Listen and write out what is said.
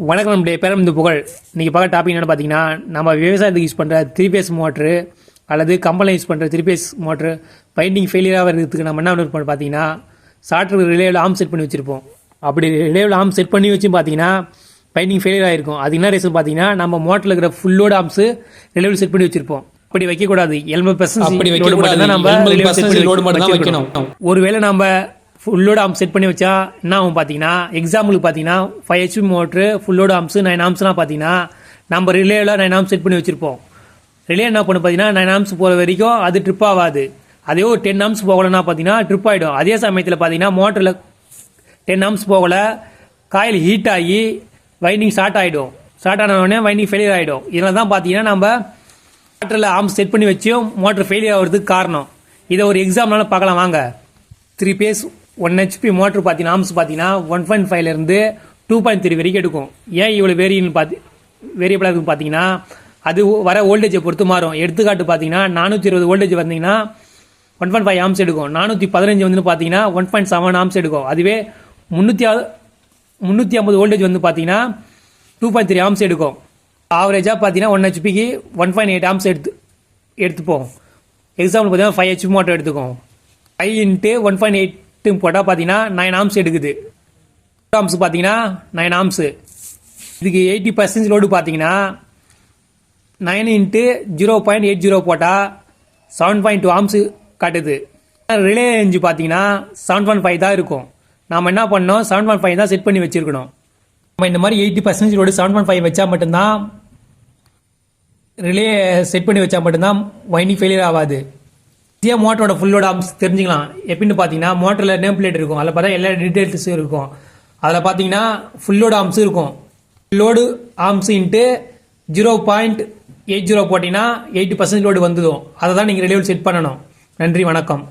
வணக்கம். நம்முடைய பேரம் இந்த புகழ். இன்றைக்கி பார்க்க டாபிக் என்னென்னு பார்த்தீங்கன்னா, நம்ம விவசாயத்துக்கு யூஸ் பண்ணுற 3 பேஸ் மோட்ரு அல்லது கம்பெனியில் யூஸ் பண்ணுற 3 பேஸ் மோட்ரு பைண்டிங் ஃபெயிலியராக இருக்கிறதுக்கு நம்ம என்ன பண்ணி பார்த்தீங்கன்னா, சார்ட்ரு ரிலேவில் ஆர்ம் செட் பண்ணி வச்சுருப்போம். அப்படி ரிலேவில் ஆர்ம் செட் பண்ணி வச்சு பார்த்தீங்கன்னா பைண்டிங் ஃபெயிலியர் ஆகிருக்கும். அது என்ன ரீசன் பார்த்தீங்கன்னா, நம்ம மோட்டரில் இருக்கிற ஃபுல்லோட ஆர்ம்ஸு ரிலேவில் செட் பண்ணி வச்சுருப்போம். அப்படி வைக்கக்கூடாது. 80% நம்ம வைக்கணும். ஒருவேளை நம்ம ஃபுல்லோட ஆர்ம்ஸ் செட் பண்ணி வச்சா என்ன ஆகும் பார்த்தீங்கன்னா, எக்ஸாம்பிளுக்கு பார்த்தீங்கன்னா 5 HP மோட்ரு ஃபுல்லோட ஆர்ம்ஸு 9 ஆர்ம்ஸ்லாம் பார்த்தீங்கன்னா நம்ம ரிலேவில் 9 ஆர்ம்ஸ் செட் பண்ணி வச்சுருப்போம். ரிலே என்ன பண்ணு பார்த்தீங்கன்னா 9 ஆர்ம்ஸ் போகிற வரைக்கும் அது ட்ரிப் ஆகாது. அதே ஒரு 10 ஆர்ம்ஸ் போகலன்னா பார்த்தீங்கன்னா ட்ரிப் ஆகிடும். அதே சமயத்தில் பார்த்தீங்கன்னா மோட்டரில் 10 ஆர்ம்ஸ் போகலை, காயில் ஹீட் ஆகி வைண்டிங் ஸ்டார்ட் ஆகிடும். ஸ்டார்ட் ஆனவுடனே வைண்டிங் ஃபெயிலியர் ஆகிடும். இதனால தான் பார்த்தீங்கன்னா நம்ம மோட்டரில் ஆர்ம்ஸ் செட் பண்ணி வச்சும் மோட்டர் ஃபெயிலியர் ஆகிறதுக்கு காரணம். இதை ஒரு எக்ஸாம்பிளால பார்க்கலாம் வாங்க. 3 பேஸ் 1 HP மோட்ரு பார்த்தீங்கன்னா ஆர்ம்ஸ் பார்த்தீங்கன்னா 1.5லேருந்து 2.3 வரைக்கும் எடுக்கும். ஏன் இவ்வளோ வேரியபிளாக இருக்குன்னு பார்த்தீங்கன்னா, அது வர வோல்டேஜை பொறுத்து மாறும். எடுத்துக்காட்டு பார்த்தீங்கன்னா 420 வோல்டேஜ் வந்தீங்கன்னா 1.5 ஆர்ம்ஸ் எடுக்கும். 415 வந்து பார்த்தீங்கன்னா 1.7 ஆர்ம்ஸ் எடுக்கும். அதுவே 350 வோல்டேஜ் வந்து பார்த்தீங்கன்னா 2.3 ஆர்ம்ஸ் எடுக்கும். ஆவரேஜாக பார்த்தீங்கன்னா 1 HPக்கு 1.8 ஆர்ம்ஸ் எடுத்துப்போம். எக்ஸாம்பிள் பார்த்தீங்கன்னா 5 HP மோட்டர் எடுத்துக்கும். 5 × 1.8 போட்டால் பார்த்தீங்கன்னா 9 ஆர்ம்ஸ் எடுக்குது. ஆர்ம்ஸ் பார்த்தீங்கன்னா 9 ஆர்ம்ஸு. இதுக்கு 80% லோடு பார்த்தீங்கன்னா 9 × 0.80 போட்டால் 7.2 ஆர்ம்ஸு காட்டுது. ரிலே ரேஞ்சு பார்த்தீங்கன்னா 7.5 தான் இருக்கும். நாம் என்ன பண்ணோம், 7.5 தான் செட் பண்ணி வச்சுருக்கணும். நம்ம இந்த மாதிரி 80% லோடு 7.5 வச்சா மட்டும்தான், ரிலே செட் பண்ணி வச்சா மட்டும்தான் வைண்டிங் ஃபெயிலியர் ஆகாது. இதே மோட்டரோட ஃபுல்லோட ஆர்ம்ஸ் தெரிஞ்சுக்கலாம். எப்படின்னு பார்த்தீங்கன்னா, மோட்டரில் நேம் பிளேட் இருக்கும். அதில் பார்த்தா எல்லா டீட்டெயில்ஸும் இருக்கும். அதில் பார்த்தீங்கன்னா ஃபுல்லோட ஆர்ம்ஸும் இருக்கும். லோடு ஆர்ம்ஸ் × 0.80 போட்டிங்கன்னா 80% லோடு வந்துடும். அதை தான் நீங்கள் ரிலேவில் செட் பண்ணணும். நன்றி, வணக்கம்.